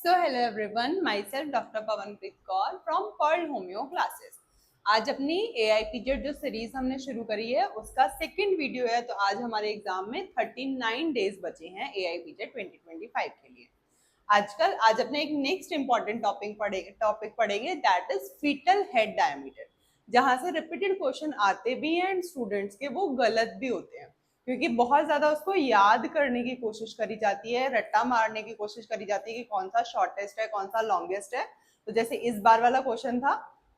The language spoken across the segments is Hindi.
So hello everyone, myself Dr. Pavanpreet Kaur from Pearl Homeo Classes. आज अपनी AIPJET जो सीरीज हमने शुरू करी है उसका सेकंड वीडियो है। तो आज हमारे एग्जाम में 39 डेज बचे हैं AIPJET 2025 के लिए। आज अपने एक नेक्स्ट इंपॉर्टेंट टॉपिक पढ़ेंगे that is foetal head diameter, जहां से रिपीटेड क्वेश्चन आते भी हैं एंड स्टूडेंट्स के वो गलत भी होते हैं, क्योंकि बहुत ज्यादा उसको याद करने की कोशिश करी जाती है, रट्टा मारने की कोशिश करी जाती है कि कौन सा शॉर्टेस्ट है कौन सा लॉन्गेस्ट है। तो जैसे इस बार वाला क्वेश्चन था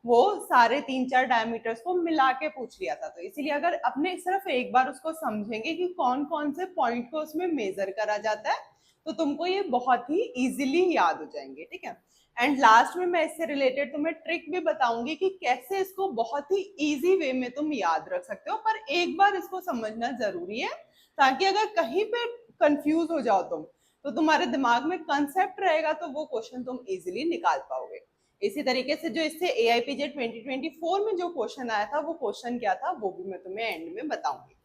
वो सारे 3-4 डायमीटर्स को मिला के पूछ लिया था। तो इसीलिए अगर अपने सिर्फ एक बार उसको समझेंगे कि कौन कौन से पॉइंट को उसमें मेजर करा जाता है तो तुमको ये बहुत ही इजीली याद हो जाएंगे। ठीक है, एंड लास्ट में मैं इससे रिलेटेड तुम्हें ट्रिक भी बताऊंगी कि कैसे इसको बहुत ही इजी वे में तुम याद रख सकते हो, पर एक बार इसको समझना जरूरी है ताकि अगर कहीं पे कंफ्यूज हो जाओ तुम तो तुम्हारे दिमाग में कंसेप्ट रहेगा तो वो क्वेश्चन तुम इजीली निकाल पाओगे। इसी तरीके से जो इससे AIPJET 2024 में जो क्वेश्चन आया था वो क्वेश्चन क्या था वो भी मैं तुम्हें एंड में बताऊंगी।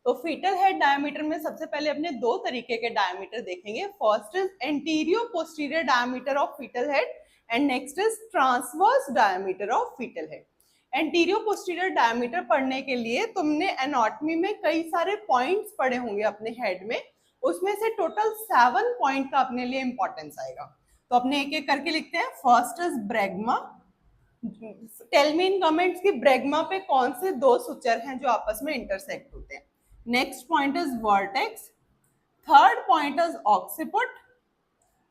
तो फीटल हेड डायमीटर में सबसे पहले अपने दो तरीके के डायमीटर देखेंगे। First is anterior posterior diameter of foetal head and next is transverse diameter of foetal head. Anterior posterior diameter पढ़ने के लिए तुमने एनाटॉमी में कई सारे पॉइंट्स पढ़े होंगे अपने हेड में, उसमें से टोटल 7 पॉइंट का अपने लिए इंपॉर्टेंस आएगा। तो अपने एक एक करके लिखते हैं। First is bregma. Tell me in comments कि ब्रैग्मा पे कौन से दो सुचर हैं जो आपस में इंटरसेक्ट होते हैं। Next point is vertex. Third point is occiput.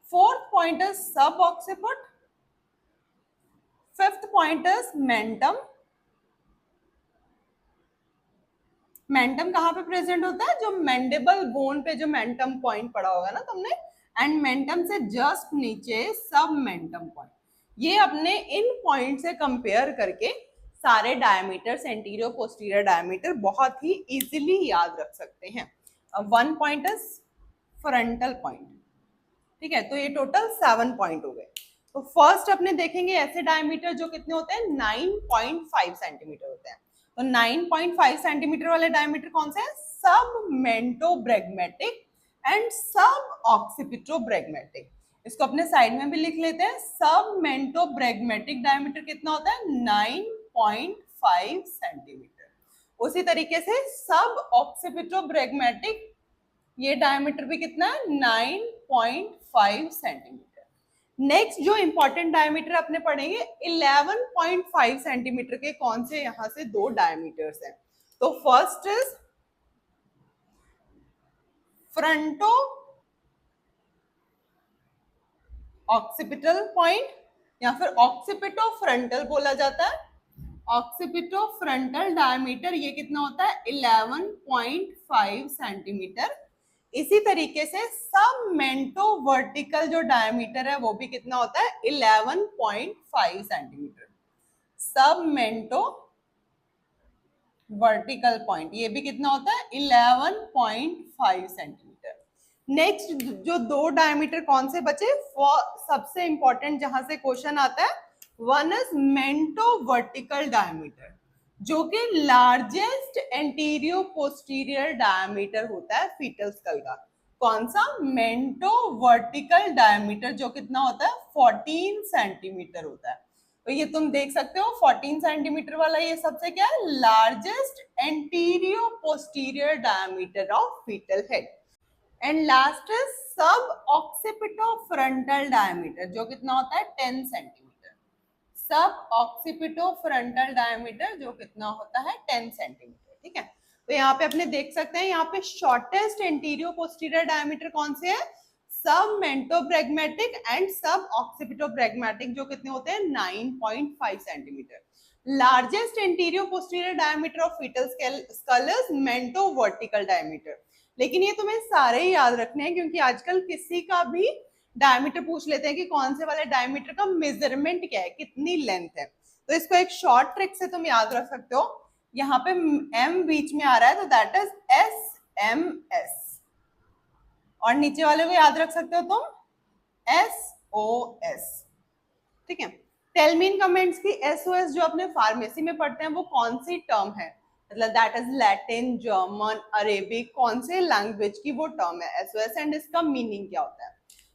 Fourth point is sub occiput. Fifth point is mentum. Mentum कहाँ पे प्रेजेंट होता है? जो मैंडिबल बोन पे जो मेंटम पॉइंट पड़ा होगा ना तुमने, एंड मेंटम से जस्ट नीचे सब मेंटम पॉइंट। ये अपने इन पॉइंट से कंपेयर करके सारे डायमीटर्स एंटीरियर पोस्टीरियर डायमीटर बहुत ही इजीली याद रख सकते हैं। One point is frontal point. ठीक है, तो ये टोटल 7 पॉइंट हो गए। तो फर्स्ट अपने देखेंगे ऐसे डायमीटर जो कितने होते हैं 9.5 सेंटीमीटर होते हैं। तो 9.5 सेंटीमीटर वाले डायमीटर कौन से हैं? सब मेंटोब्रैग्मेटिक एंड सब ऑक्सीपिटोब्रैग्मेटिक। इसको अपने साइड में भी लिख लेते हैं। सब मेंटोब्रैग्मेटिक डायमीटर कितना होता है? 9.5 सेंटीमीटर। उसी तरीके से सब ऑक्सीपिटोब्रैग्मेटिक ये डायमीटर भी कितना है? 9.5 सेंटीमीटर। नेक्स्ट जो इंपॉर्टेंट डायमीटर अपने पढ़ेंगे 11.5 सेंटीमीटर के कौन से यहां से दो डायमीटर्स हैं। तो first is fronto occipital point या फिर ऑक्सीपिटो फ्रंटल बोला जाता है। ऑक्सीपिटो फ्रंटल डायमीटर ये कितना होता है? 11.5 सेंटीमीटर। इसी तरीके से सब मेंटो वर्टिकल जो डायमीटर है वो भी कितना होता है? 11.5 सेंटीमीटर। सब मेंटो वर्टिकल पॉइंट ये भी कितना होता है? 11.5 सेंटीमीटर। नेक्स्ट जो दो डायमीटर कौन से बचे? सबसे इंपॉर्टेंट जहां से क्वेश्चन आता है one is mento vertical diameter, जो कि लार्जेस्ट एंटीरियर पोस्टीरियर डायमीटर होता है फीटल स्कल का। कौन सा? मेंटो वर्टिकल डायमीटर, जो कितना होता है? 14 सेंटीमीटर होता है। तो ये तुम देख सकते हो 14 सेंटीमीटर वाला ये सबसे क्या है? Largest anterior posterior diameter of foetal head. And last is sub occipito frontal diameter, जो कितना होता है? 10 सेंटीमीटर। सब ऑक्सीपिटो फ्रंटल डायमीटर जो कितना होता है? 10 सेंटीमीटर। ठीक है, तो यहाँ पे अपने देख सकते हैं यहाँ पे शॉर्टेस्ट एंटीरियर पोस्टीरियर डायमीटर कौन से है? सब मेंटोब्रैग्मेटिक एंड सब ऑक्सीपिटोब्रैग्मेटिक, जो कितने होते हैं? 9.5 centimetre. Largest anterior posterior diameter of fetal skull is mento vertical diameter. लेकिन ये तुम्हें सारे ही याद रखने हैं, क्योंकि आजकल किसी का भी डायमीटर पूछ लेते हैं कि कौन से वाले डायमीटर का मेजरमेंट क्या है, कितनी लेंथ है। तो इसको एक शॉर्ट ट्रिक से तुम याद रख सकते हो। यहाँ पे m बीच में आ रहा है तो दैट इज SMS, और नीचे वाले को याद रख सकते हो तुम SOS। ठीक है, टेल मी इन कमेंट्स की SOS जो अपने फार्मेसी में पढ़ते हैं वो कौन सी टर्म है? मतलब that is Latin, German, Arabic, कौन से लैंग्वेज की वो टर्म है SOS, एंड इसका मीनिंग क्या होता है?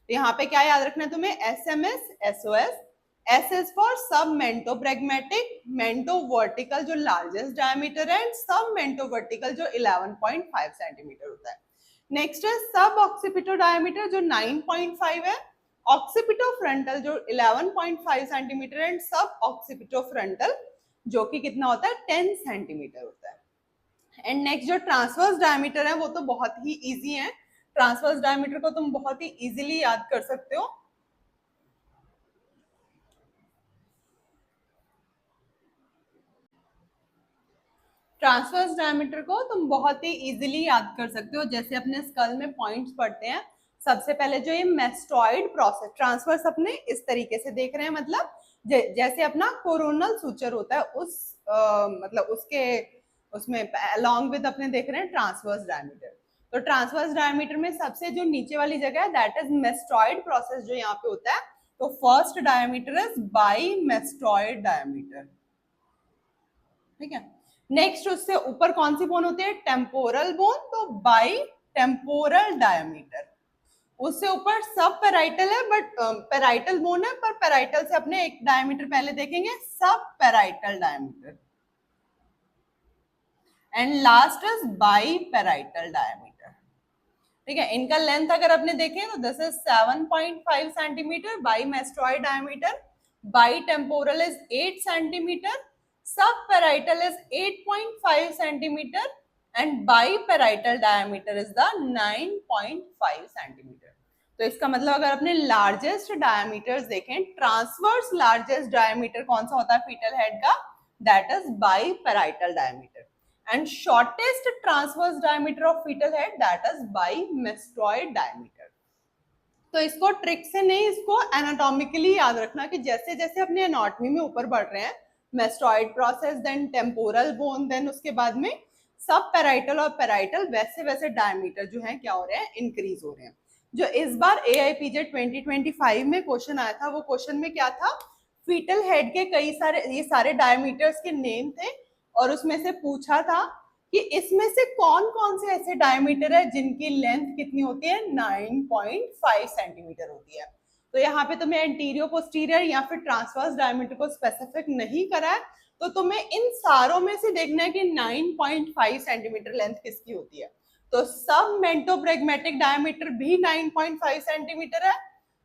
तो यहाँ पे क्या याद रखना है तुम्हें, SMS, SOS। S is for सब मेंटोप्रेग्मेटिक, मेंटो वर्टिकल जो लार्जेस्ट डायमीटर है, सब मेंटो वर्टिकल जो 11.5 सेंटीमीटर होता है। नेक्स्ट है सब ऑक्सीपिटो डायमीटर जो 9.5 है, ऑक्सीपिटो फ्रंटल जो 11.5 सेंटीमीटर एंड सब ऑक्सीपिटो फ्रंटल जो कि कितना होता है 10 सेंटीमीटर होता है। एंड नेक्स्ट जो ट्रांसवर्स डायमीटर है वो तो बहुत ही इजी है, ट्रांसवर्स डायमीटर को तुम बहुत ही इजीली याद कर सकते हो। ट्रांसवर्स डायमीटर को तुम बहुत ही इजीली याद कर सकते हो, जैसे अपने स्कल में पॉइंट्स पढ़ते हैं। सबसे पहले जो ये मेस्टॉइड प्रोसेस, ट्रांसवर्स अपने इस तरीके से देख रहे हैं, मतलब जैसे अपना कोरोनल सूचर होता है उस मतलब उसके उसमें अलॉन्ग विद अपने देख रहे हैं ट्रांसवर्स डायमीटर। तो ट्रांसवर्स डायमीटर में सबसे जो नीचे वाली जगह है दैट इज मेस्टॉइड प्रोसेस जो यहाँ पे होता है। तो first diameter is bi mastoid diameter, ठीक है। नेक्स्ट उससे ऊपर कौन सी बोन होती है, टेम्पोरल बोन, तो बाई टेम्पोरल डायमीटर। उससे ऊपर सब पेराइटल है, बट पेराइटल बोन है, पर पेराइटल से अपने एक डायमीटर पहले देखेंगे, sub parietal diameter. And last is biparietal diameter, ठीक है। इनका लेंथ अगर अपने देखें तो this is 7.5 centimetre by mastoid diameter, bitemporal is 8 centimetre, sub parietal is 8.5 centimetre and biparietal diameter is the 9.5 centimetre. तो इसका मतलब अगर अपने लार्जेस्ट डायमीटर्स देखें, ट्रांसवर्स लार्जेस्ट डायमीटर कौन सा होता है फीटल हेड का, that is biparietal diameter. And shortest transverse diameter of foetal head that is bi mastoid diameter. तो इसको ट्रिक से नहीं, इसको एनाटॉमिकली याद रखना कि जैसे जैसे अपने एनाटॉमी में ऊपर बढ़ रहे हैं, mastoid process, then temporal bone, then उसके बाद में सब पेराइटल और पेराइटल, वैसे वैसे डायमीटर जो है क्या हो रहे हैं, इंक्रीज हो रहे हैं। जो इस बार AIPJ 2025 में क्वेश्चन आया था, वो क्वेश्चन में क्या था, फीटल हेड के कई सारे ये सारे डायमीटर्स के नेम थे और उसमें से पूछा था कि इसमें से कौन कौन से ऐसे डायमीटर है जिनकी लेंथ कितनी होती है, 9.5 सेंटीमीटर होती है। तो यहाँ पे तुम्हें एंटीरियर पोस्टीरियर या फिर ट्रांसवर्स डायमीटर को स्पेसिफिक नहीं करा है, तो तुम्हें इन सारों में से देखना है कि 9.5 सेंटीमीटर लेंथ किसकी होती है। तो सब मेंटोप्रेग्मेटिक डायमीटर भी 9.5 सेंटीमीटर है,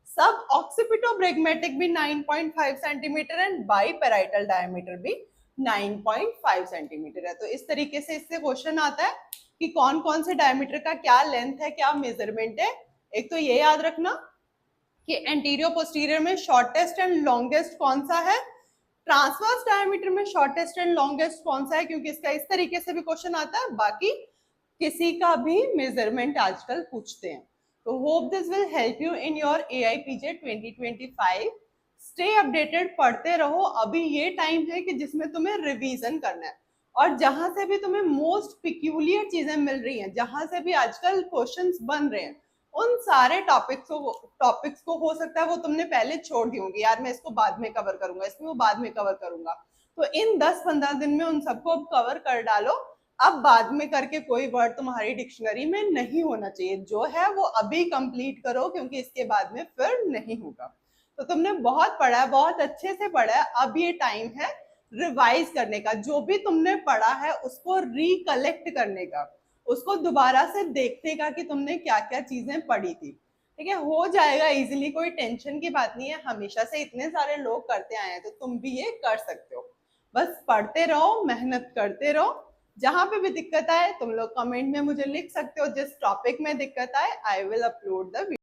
सब ऑक्सीपिटोप्रेग्मेटिक भी 9.5 centimetre and biparietal diameter भी 9.5 सेंटीमीटर है। तो इस तरीके से इससे क्वेश्चन आता है कि कौन कौन से डायमीटर का क्या लेंथ है, क्या मेजरमेंट है। एक तो ये याद रखना कि एंटीरियर पोस्टीरियर में शॉर्टेस्ट एंड लॉन्गेस्ट कौन सा है, ट्रांसवर्स डायमीटर में शॉर्टेस्ट एंड लॉन्गेस्ट कौन सा है, क्योंकि इसका इस तरीके से भी क्वेश्चन आता है, बाकी किसी का भी मेजरमेंट आजकल पूछते हैं। तो hope this will help you in your AIPJ 2025। Stay updated, पढ़ते रहो, अभी ये टाइम है कि जिसमें तुम्हें रिवीजन करना है, और जहां से भी तुम्हें मोस्ट पिक्यूलियर चीजें मिल रही हैं, जहां से भी आजकल क्वेश्चंस बन रहे हैं, उन सारे टॉपिक्स को हो सकता है वो तुमने पहले छोड़ दी होंगी, यार मैं इसको बाद में कवर करूंगा, इसको वो बाद में कवर करूंगा। तो इन 10-15 दिन में उन सबको अब कवर कर डालो। अब बाद में करके कोई वर्ड तुम्हारी डिक्शनरी में नहीं होना चाहिए, जो है वो अभी कंप्लीट करो, क्योंकि इसके बाद में फिर नहीं होगा। तो तुमने बहुत पढ़ा है, बहुत अच्छे से पढ़ा है, अब ये टाइम है रिवाइज करने का। जो भी तुमने पढ़ा है उसको रिकलेक्ट करने का, उसको दोबारा से देखने का कि तुमने क्या क्या चीजें पढ़ी थी, ठीक है। हो जाएगा इजीली, कोई टेंशन की बात नहीं है, हमेशा से इतने सारे लोग करते आए हैं तो तुम भी ये कर सकते हो। बस पढ़ते रहो, मेहनत करते रहो। जहां पे भी दिक्कत आए तुम लोग कमेंट में मुझे लिख सकते हो, जिस टॉपिक में दिक्कत आए I will upload the video.